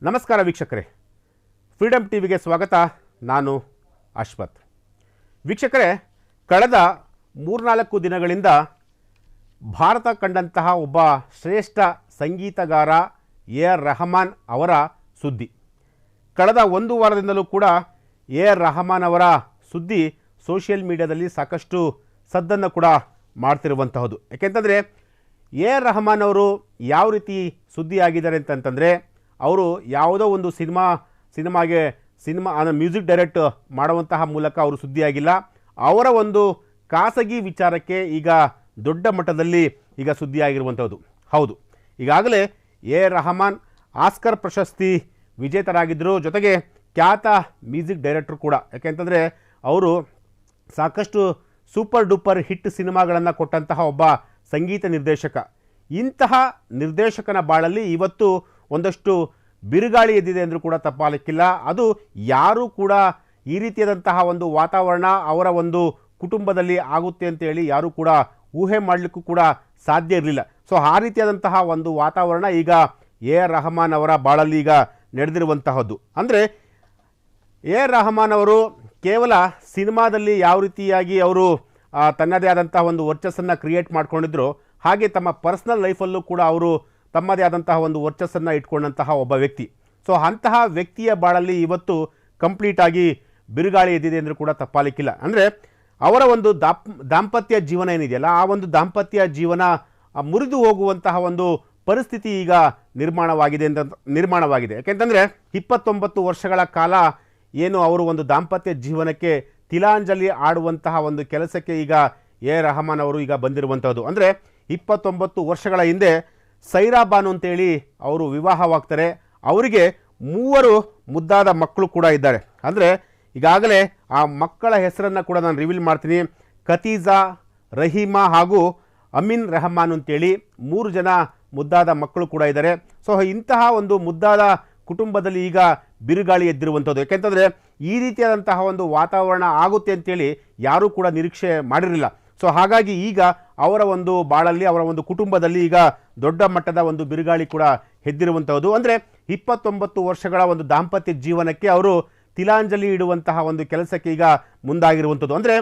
ನಮಸ್ಕಾರ ವೀಕ್ಷಕರೇ, ಫ್ರೀಡಮ್ ಟಿವಿಗೆ ಸ್ವಾಗತ. ನಾನು ಅಶ್ವಥ್. ವೀಕ್ಷಕರೇ, ಕಳೆದ 3-4 ದಿನಗಳಿಂದ ಭಾರತ ಕಂಡಂತಹ ಒಬ್ಬ ಶ್ರೇಷ್ಠ ಸಂಗೀತಗಾರ ಎ.ಆರ್. ರೆಹಮಾನ್ ಅವರ ಸುದ್ದಿ. ಕಳೆದ 1 ವಾರದಿಂದಲೂ ಕೂಡ ಎ.ಆರ್. ರೆಹಮಾನ್ ಅವರ ಸುದ್ದಿ ಸೋಷಿಯಲ್ ಮೀಡಿಯಾದಲ್ಲಿ ಸಾಕಷ್ಟು ಸದ್ದನ್ನು ಕೂಡ ಮಾಡ್ತಿರುವಂತಹದ್ದು. ಯಾಕೆಂತಂದರೆ ಎ.ಆರ್. ರೆಹಮಾನ್ ಅವರು ಯಾವ ರೀತಿ ಸುದ್ದಿ ಆಗಿದ್ದಾರೆ ಅಂತಂತಂದರೆ, ಅವರು ಯಾವುದೋ ಒಂದು ಸಿನಿಮಾಗೆ ಮ್ಯೂಸಿಕ್ ಡೈರೆಕ್ಟ್ ಮಾಡುವಂತಹ ಮೂಲಕ ಅವರು ಸುದ್ದಿಯಾಗಿಲ್ಲ. ಅವರ ಒಂದು ಖಾಸಗಿ ವಿಚಾರಕ್ಕೆ ಈಗ ದೊಡ್ಡ ಮಟ್ಟದಲ್ಲಿ ಈಗ ಸುದ್ದಿಯಾಗಿರುವಂಥದ್ದು. ಹೌದು, ಈಗಾಗಲೇ ಎ.ಆರ್. ರೆಹಮಾನ್ ಆಸ್ಕರ್ ಪ್ರಶಸ್ತಿ ವಿಜೇತರಾಗಿದ್ದರು. ಜೊತೆಗೆ ಖ್ಯಾತ ಮ್ಯೂಸಿಕ್ ಡೈರೆಕ್ಟರ್ ಕೂಡ. ಯಾಕೆಂತಂದರೆ ಅವರು ಸಾಕಷ್ಟು ಸೂಪರ್ ಡೂಪರ್ ಹಿಟ್ ಸಿನಿಮಾಗಳನ್ನು ಕೊಟ್ಟಂತಹ ಒಬ್ಬ ಸಂಗೀತ ನಿರ್ದೇಶಕ. ಇಂತಹ ನಿರ್ದೇಶಕನ ಬಾಳಲ್ಲಿ ಇವತ್ತು ಒಂದಷ್ಟು ಬಿರುಗಾಳಿ ಎದ್ದಿದೆ ಅಂದರೂ ಕೂಡ ತಪ್ಪಾಗಲಿಕ್ಕಿಲ್ಲ. ಅದು ಯಾರೂ ಕೂಡ ಈ ರೀತಿಯಾದಂತಹ ಒಂದು ವಾತಾವರಣ ಅವರ ಒಂದು ಕುಟುಂಬದಲ್ಲಿ ಆಗುತ್ತೆ ಅಂತೇಳಿ ಯಾರೂ ಕೂಡ ಊಹೆ ಮಾಡಲಿಕ್ಕೂ ಕೂಡ ಸಾಧ್ಯ ಇರಲಿಲ್ಲ. ಸೊ ಆ ರೀತಿಯಾದಂತಹ ಒಂದು ವಾತಾವರಣ ಈಗ ಎ.ಆರ್. ರೆಹಮಾನ್ ಅವರ ಬಾಳಲ್ಲಿ ಈಗ ನಡೆದಿರುವಂತಹದ್ದು. ಅಂದರೆ ಎ.ಆರ್. ರೆಹಮಾನ್ ಅವರು ಕೇವಲ ಸಿನಿಮಾದಲ್ಲಿ ಯಾವ ರೀತಿಯಾಗಿ ಅವರು ತನ್ನದೇ ಆದಂತಹ ಒಂದು ವರ್ಚಸ್ಸನ್ನು ಕ್ರಿಯೇಟ್ ಮಾಡ್ಕೊಂಡಿದ್ರು, ಹಾಗೆ ತಮ್ಮ ಪರ್ಸ್ನಲ್ ಲೈಫಲ್ಲೂ ಕೂಡ ಅವರು ತಮ್ಮದೇ ಆದಂತಹ ಒಂದು ವರ್ಚಸ್ಸನ್ನು ಇಟ್ಕೊಂಡಂತಹ ಒಬ್ಬ ವ್ಯಕ್ತಿ. ಸೊ ಅಂತಹ ವ್ಯಕ್ತಿಯ ಬಾಳಲ್ಲಿ ಇವತ್ತು ಕಂಪ್ಲೀಟಾಗಿ ಬಿರುಗಾಳಿ ಎದ್ದಿದೆ ಅಂದರೂ ಕೂಡ ತಪ್ಪಾಲಿಕ್ಕಿಲ್ಲ. ಅಂದರೆ ಅವರ ಒಂದು ದಾಂಪತ್ಯ ಜೀವನ ಏನಿದೆಯಲ್ಲ, ಆ ಒಂದು ದಾಂಪತ್ಯ ಜೀವನ ಮುರಿದು ಹೋಗುವಂತಹ ಒಂದು ಪರಿಸ್ಥಿತಿ ಈಗ ನಿರ್ಮಾಣವಾಗಿದೆ. ಯಾಕೆಂತಂದರೆ 29 ವರ್ಷಗಳ ಕಾಲ ಏನು ಅವರು ಒಂದು ದಾಂಪತ್ಯ ಜೀವನಕ್ಕೆ ತಿಲಾಂಜಲಿ ಆಡುವಂತಹ ಒಂದು ಕೆಲಸಕ್ಕೆ ಈಗ ಎ.ಆರ್. ರೆಹಮಾನ್ ಅವರು ಈಗ ಬಂದಿರುವಂಥದ್ದು. ಅಂದರೆ 29 ವರ್ಷಗಳ ಹಿಂದೆ ಸೈರಾ ಬಾನು ಅಂತೇಳಿ ಅವರು ವಿವಾಹವಾಗ್ತಾರೆ. ಅವರಿಗೆ 3 ಮುದ್ದಾದ ಮಕ್ಕಳು ಕೂಡ ಇದ್ದಾರೆ. ಅಂದರೆ ಈಗಾಗಲೇ ಆ ಮಕ್ಕಳ ಹೆಸರನ್ನು ಕೂಡ ನಾನು ರಿವೀಲ್ ಮಾಡ್ತೀನಿ. ಖತೀಜಾ, ರಹೀಮಾ ಹಾಗೂ ಅಮಿನ್ ರೆಹಮಾನ್ ಅಂತೇಳಿ 3 ಜನ ಮುದ್ದಾದ ಮಕ್ಕಳು ಕೂಡ ಇದ್ದಾರೆ. ಸೊ ಇಂತಹ ಒಂದು ಮುದ್ದಾದ ಕುಟುಂಬದಲ್ಲಿ ಈಗ ಬಿರುಗಾಳಿ ಎದ್ದಿರುವಂಥದ್ದು. ಯಾಕೆಂತಂದರೆ ಈ ರೀತಿಯಾದಂತಹ ಒಂದು ವಾತಾವರಣ ಆಗುತ್ತೆ ಅಂತೇಳಿ ಯಾರೂ ಕೂಡ ನಿರೀಕ್ಷೆ ಮಾಡಿರಲಿಲ್ಲ. ಸೊ ಹಾಗಾಗಿ ಈಗ ಅವರ ಒಂದು ಬಾಳಲ್ಲಿ ಅವರ ಒಂದು ಕುಟುಂಬದಲ್ಲಿ ಈಗ ದೊಡ್ಡ ಮಟ್ಟದ ಒಂದು ಬಿರುಗಾಳಿ ಕೂಡ ಎದ್ದಿರುವಂಥದ್ದು. ಅಂದರೆ 29 ವರ್ಷಗಳ ಒಂದು ದಾಂಪತ್ಯ ಜೀವನಕ್ಕೆ ಅವರು ತಿಲಾಂಜಲಿ ಇಡುವಂತಹ ಒಂದು ಕೆಲಸಕ್ಕೆ ಈಗ ಮುಂದಾಗಿರುವಂಥದ್ದು. ಅಂದರೆ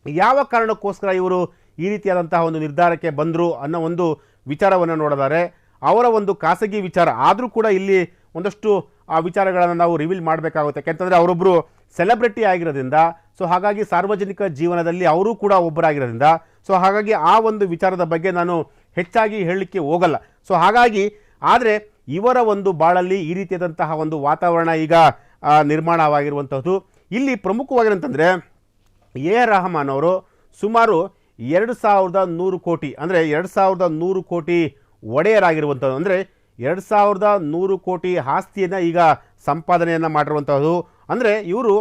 ಯಾವ ಕಾರಣಕ್ಕೋಸ್ಕರ ಇವರು ಈ ರೀತಿಯಾದಂತಹ ಒಂದು ನಿರ್ಧಾರಕ್ಕೆ ಬಂದರು ಅನ್ನೋ ಒಂದು ವಿಚಾರವನ್ನು ನೋಡಿದರೆ ಅವರ ಒಂದು ಖಾಸಗಿ ವಿಚಾರ ಆದರೂ ಕೂಡ ಇಲ್ಲಿ ಒಂದಷ್ಟು ಆ ವಿಚಾರಗಳನ್ನು ನಾವು ರಿವೀಲ್ ಮಾಡಬೇಕಾಗುತ್ತೆ. ಯಾಕೆಂತಂದರೆ ಅವರೊಬ್ಬರು ಸೆಲೆಬ್ರಿಟಿ ಆಗಿರೋದ್ರಿಂದ, ಸೊ ಹಾಗಾಗಿ ಸಾರ್ವಜನಿಕ ಜೀವನದಲ್ಲಿ ಅವರೂ ಕೂಡ ಒಬ್ಬರಾಗಿರೋದ್ರಿಂದ, ಸೊ ಹಾಗಾಗಿ ಆ ಒಂದು ವಿಚಾರದ ಬಗ್ಗೆ ನಾನು ಹೆಚ್ಚಾಗಿ ಹೇಳಲಿಕ್ಕೆ ಹೋಗಲ್ಲ. ಸೊ ಹಾಗಾಗಿ ಆದರೆ ಇವರ ಒಂದು ಬಾಳಲ್ಲಿ ಈ ರೀತಿಯಾದಂತಹ ಒಂದು ವಾತಾವರಣ ಈಗ ನಿರ್ಮಾಣವಾಗಿರುವಂಥದ್ದು. ಇಲ್ಲಿ ಪ್ರಮುಖವಾಗಿರೋಂತಂದರೆ ಎ.ಆರ್. ರೆಹಮಾನ್ ಅವರು ಸುಮಾರು 2100 ಕೋಟಿ, ಅಂದರೆ 2100 ಕೋಟಿ ಒಡೆಯರಾಗಿರುವಂಥದ್ದು. ಅಂದರೆ 2100 ಕೋಟಿ ಆಸ್ತಿಯನ್ನು ಈಗ ಸಂಪಾದನೆಯನ್ನು ಮಾಡಿರುವಂಥದ್ದು. ಅಂದರೆ ಇವರು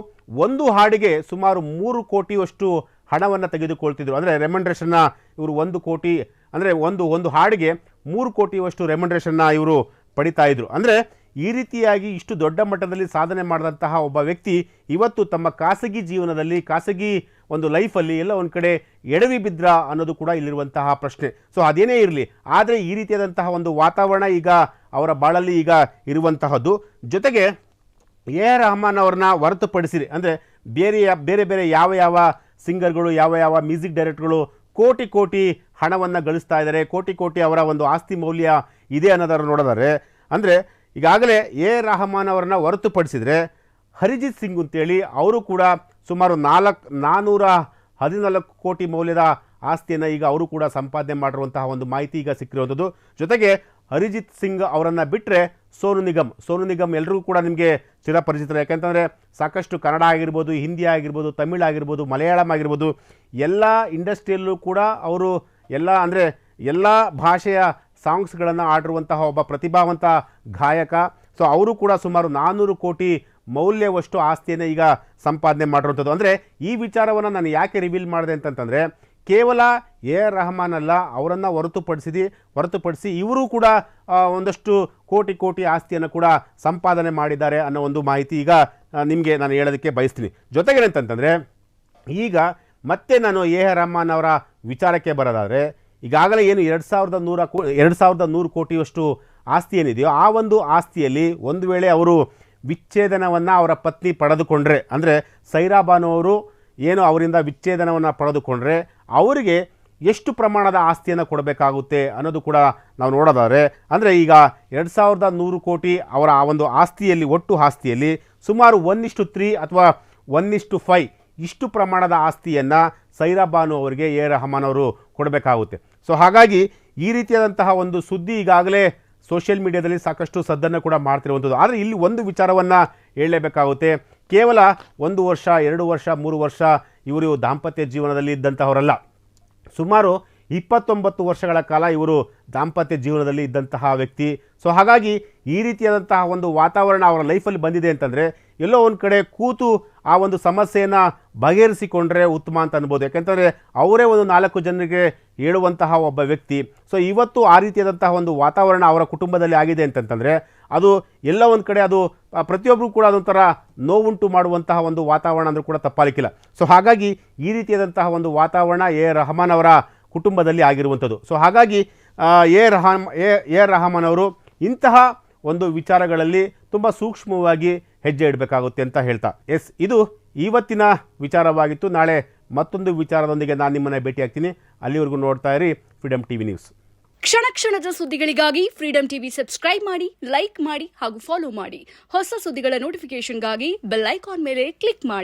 ಒಂದು ಹಾಡಿಗೆ ಸುಮಾರು 3 ಕೋಟಿಯಷ್ಟು ಹಣವನ್ನು ತೆಗೆದುಕೊಳ್ತಿದ್ರು. ಅಂದರೆ ರೆಮ್ಯುನರೇಷನ್ನ ಇವರು 1 ಕೋಟಿ, ಅಂದರೆ ಒಂದು ಹಾಡಿಗೆ 3 ಕೋಟಿಯಷ್ಟು ರೆಮ್ಯುನರೇಷನ್ನ ಇವರು ಪಡಿತಾ ಇದ್ರು. ಅಂದರೆ ಈ ರೀತಿಯಾಗಿ ಇಷ್ಟು ದೊಡ್ಡ ಮಟ್ಟದಲ್ಲಿ ಸಾಧನೆ ಮಾಡಿದಂತಹ ಒಬ್ಬ ವ್ಯಕ್ತಿ ಇವತ್ತು ತಮ್ಮ ಖಾಸಗಿ ಜೀವನದಲ್ಲಿ, ಖಾಸಗಿ ಒಂದು ಲೈಫಲ್ಲಿ ಎಲ್ಲ ಒಂದು ಕಡೆ ಎಡವಿ ಬಿದ್ರ ಅನ್ನೋದು ಕೂಡ ಇಲ್ಲಿರುವಂತಹ ಪ್ರಶ್ನೆ. ಸೊ ಅದೇನೇ ಇರಲಿ, ಆದರೆ ಈ ರೀತಿಯಾದಂತಹ ಒಂದು ವಾತಾವರಣ ಈಗ ಅವರ ಬಾಳಲ್ಲಿ ಈಗ ಇರುವಂತಹದ್ದು. ಜೊತೆಗೆ ಎ.ಆರ್. ರೆಹಮಾನ್ ಅವ್ರನ್ನ ಹೊರತುಪಡಿಸಿರಿ, ಅಂದರೆ ಬೇರೆ ಯಾವ ಸಿಂಗರ್ಗಳು, ಯಾವ ಮ್ಯೂಸಿಕ್ ಡೈರೆಕ್ಟರ್ಗಳು ಕೋಟಿ ಹಣವನ್ನು ಗಳಿಸ್ತಾ ಇದ್ದಾರೆ, ಕೋಟಿ ಅವರ ಒಂದು ಆಸ್ತಿ ಮೌಲ್ಯ ಇದೆ ಅನ್ನೋದನ್ನು ನೋಡಿದರೆ, ಅಂದರೆ ಈಗಾಗಲೇ ಎ.ಆರ್. ರೆಹಮಾನ್ ಅವರನ್ನ ಹೊರತುಪಡಿಸಿದರೆ ಅರಿಜಿತ್ ಸಿಂಗ್ ಅಂತೇಳಿ ಅವರು ಕೂಡ ಸುಮಾರು 414 ಕೋಟಿ ಮೌಲ್ಯದ ಆಸ್ತಿಯನ್ನು ಈಗ ಅವರು ಕೂಡ ಸಂಪಾದನೆ ಮಾಡಿರುವಂತಹ ಒಂದು ಮಾಹಿತಿ ಈಗ ಸಿಕ್ಕಿರುವಂಥದ್ದು. ಜೊತೆಗೆ ಅರಿಜಿತ್ ಸಿಂಗ್ ಅವರನ್ನು ಬಿಟ್ಟರೆ ಸೋನು ನಿಗಮ್ ಎಲ್ಲರಿಗೂ ಕೂಡ ನಿಮಗೆ ಚಿರಪರಿಚಿತರು. ಯಾಕೆಂತಂದರೆ ಸಾಕಷ್ಟು ಕನ್ನಡ ಆಗಿರ್ಬೋದು, ಹಿಂದಿ ಆಗಿರ್ಬೋದು, ತಮಿಳ್ ಆಗಿರ್ಬೋದು, ಮಲಯಾಳಂ ಆಗಿರ್ಬೋದು, ಎಲ್ಲ ಇಂಡಸ್ಟ್ರಿಯಲ್ಲೂ ಕೂಡ ಅವರು ಎಲ್ಲ ಭಾಷೆಯ ಸಾಂಗ್ಸ್ಗಳನ್ನು ಆಡಿರುವಂತಹ ಒಬ್ಬ ಪ್ರತಿಭಾವಂತ ಗಾಯಕ. ಸೊ ಅವರು ಕೂಡ ಸುಮಾರು 400 ಕೋಟಿ ಮೌಲ್ಯವಷ್ಟು ಆಸ್ತಿಯನ್ನು ಈಗ ಸಂಪಾದನೆ ಮಾಡಿರುವಂಥದ್ದು. ಅಂದರೆ ಈ ವಿಚಾರವನ್ನು ನಾನು ಯಾಕೆ ರಿವೀಲ್ ಮಾಡಿದೆ ಅಂತಂತಂದರೆ, ಕೇವಲ ಎ.ಆರ್. ರೆಹಮಾನ್ ಅಲ್ಲ, ಅವರನ್ನು ಹೊರತುಪಡಿಸಿ ಇವರು ಕೂಡ ಒಂದಷ್ಟು ಕೋಟಿ ಆಸ್ತಿಯನ್ನು ಕೂಡ ಸಂಪಾದನೆ ಮಾಡಿದ್ದಾರೆ ಅನ್ನೋ ಒಂದು ಮಾಹಿತಿ ಈಗ ನಿಮಗೆ ನಾನು ಹೇಳೋದಕ್ಕೆ ಬಯಸ್ತೀನಿ. ಜೊತೆಗೆ ಅಂತಂತಂದರೆ ಈಗ ಮತ್ತೆ ನಾನು ಎ.ಆರ್. ರೆಹಮಾನ್ ಅವರ ವಿಚಾರಕ್ಕೆ ಬರೋದಾದರೆ, ಈಗಾಗಲೇ ಏನು 2100 ಕೋಟಿಯಷ್ಟು ಆಸ್ತಿ ಏನಿದೆಯೋ ಆ ಒಂದು ಆಸ್ತಿಯಲ್ಲಿ ಒಂದು ವೇಳೆ ಅವರು ವಿಚ್ಛೇದನವನ್ನು ಅವರ ಪತ್ನಿ ಪಡೆದುಕೊಂಡ್ರೆ, ಅಂದರೆ ಸೈರಾ ಬಾನು ಅವರು ಏನು ಅವರಿಂದ ವಿಚ್ಛೇದನವನ್ನು ಪಡೆದುಕೊಂಡ್ರೆ ಅವರಿಗೆ ಎಷ್ಟು ಪ್ರಮಾಣದ ಆಸ್ತಿಯನ್ನು ಕೊಡಬೇಕಾಗುತ್ತೆ ಅನ್ನೋದು ಕೂಡ ನಾವು ನೋಡೋದಾದರೆ, ಅಂದರೆ ಈಗ 2100 ಕೋಟಿ ಅವರ ಆ ಒಂದು ಆಸ್ತಿಯಲ್ಲಿ, ಒಟ್ಟು ಆಸ್ತಿಯಲ್ಲಿ ಸುಮಾರು 1:3 ಅಥವಾ 1:5 ಇಷ್ಟು ಪ್ರಮಾಣದ ಆಸ್ತಿಯನ್ನು ಸೈರಾ ಬಾನು ಅವರಿಗೆ ಎ ರೆಹಮಾನ್ ಅವರು ಕೊಡಬೇಕಾಗುತ್ತೆ. ಸೊ ಹಾಗಾಗಿ ಈ ರೀತಿಯಾದಂತಹ ಒಂದು ಸುದ್ದಿ ಈಗಾಗಲೇ ಸೋಷಿಯಲ್ ಮೀಡಿಯಾದಲ್ಲಿ ಸಾಕಷ್ಟು ಸದ್ದನ್ನು ಕೂಡ ಮಾಡ್ತಿರುವಂಥದ್ದು. ಆದರೆ ಇಲ್ಲಿ ಒಂದು ವಿಚಾರವನ್ನು ಹೇಳಲೇಬೇಕಾಗುತ್ತೆ. ಕೇವಲ 1 ವರ್ಷ, 2 ವರ್ಷ, 3 ವರ್ಷ ಇವರು ದಾಂಪತ್ಯ ಜೀವನದಲ್ಲಿ ಇದ್ದಂತಹವರಲ್ಲ. ಸುಮಾರು 29 ವರ್ಷಗಳ ಕಾಲ ಇವರು ದಾಂಪತ್ಯ ಜೀವನದಲ್ಲಿ ಇದ್ದಂತಹ ವ್ಯಕ್ತಿ. ಸೊ ಹಾಗಾಗಿ ಈ ರೀತಿಯಾದಂತಹ ಒಂದು ವಾತಾವರಣ ಅವರ ಲೈಫಲ್ಲಿ ಬಂದಿದೆ ಅಂತಂದರೆ ಎಲ್ಲೋ ಒಂದು ಕಡೆ ಕೂತು ಆ ಒಂದು ಸಮಸ್ಯೆಯನ್ನು ಬಗೆಹರಿಸಿಕೊಂಡ್ರೆ ಉತ್ತಮ ಅಂತ ಅನ್ಬೋದು. ಯಾಕೆಂತಂದರೆ ಅವರೇ ಒಂದು 4 ಜನರಿಗೆ ಹೇಳುವಂತಹ ಒಬ್ಬ ವ್ಯಕ್ತಿ. ಸೊ ಇವತ್ತು ಆ ರೀತಿಯಾದಂತಹ ಒಂದು ವಾತಾವರಣ ಅವರ ಕುಟುಂಬದಲ್ಲಿ ಆಗಿದೆ ಅಂತಂತಂದರೆ ಅದು ಎಲ್ಲ ಒಂದು ಕಡೆ ಅದು ಪ್ರತಿಯೊಬ್ಬರು ಕೂಡ ಅದೊಂಥರ ನೋವುಂಟು ಮಾಡುವಂತಹ ಒಂದು ವಾತಾವರಣ ಅಂದರೂ ಕೂಡ ತಪ್ಪಾಲಿಕ್ಕಿಲ್ಲ. ಸೊ ಹಾಗಾಗಿ ಈ ರೀತಿಯಾದಂತಹ ಒಂದು ವಾತಾವರಣ ಎ ರೆಹಮಾನ್ ಅವರ ಕುಟುಂಬದಲ್ಲಿ ಆಗಿರುವಂಥದ್ದು. ಸೊ ಹಾಗಾಗಿ ಎ ರೆಹಮಾನ್ ಅವರು ಇಂತಹ ಒಂದು ವಿಚಾರಗಳಲ್ಲಿ ತುಂಬ ಸೂಕ್ಷ್ಮವಾಗಿ ಹೆಜ್ಜೆ ಇಡಬೇಕಾಗುತ್ತೆ ಅಂತ ಹೇಳ್ತಾ ಇದು ಇವತ್ತಿನ ವಿಚಾರವಾಗಿತ್ತು. ನಾಳೆ ಮತ್ತೊಂದು ವಿಚಾರದೊಂದಿಗೆ ನಾನು ನಿಮ್ಮನ್ನು ಭೇಟಿಯಾಗ್ತೀನಿ. ಅಲ್ಲಿವರೆಗೂ ನೋಡ್ತಾ ಇರಿ ಫ್ರೀಡಮ್ ಟಿವಿ ನ್ಯೂಸ್. ಕ್ಷಣ ಕ್ಷಣದ ಸುದ್ದಿಗಳಿಗಾಗಿ ಫ್ರೀಡಮ್ ಟಿವಿ ಸಬ್ಸ್ಕ್ರೈಬ್ ಮಾಡಿ, ಲೈಕ್ ಮಾಡಿ ಹಾಗೂ ಫಾಲೋ ಮಾಡಿ. ಹೊಸ ಸುದ್ದಿಗಳ ನೋಟಿಫಿಕೇಶನ್ಗಾಗಿ ಬೆಲ್ ಐಕಾನ್ ಮೇಲೆ ಕ್ಲಿಕ್ ಮಾಡಿ.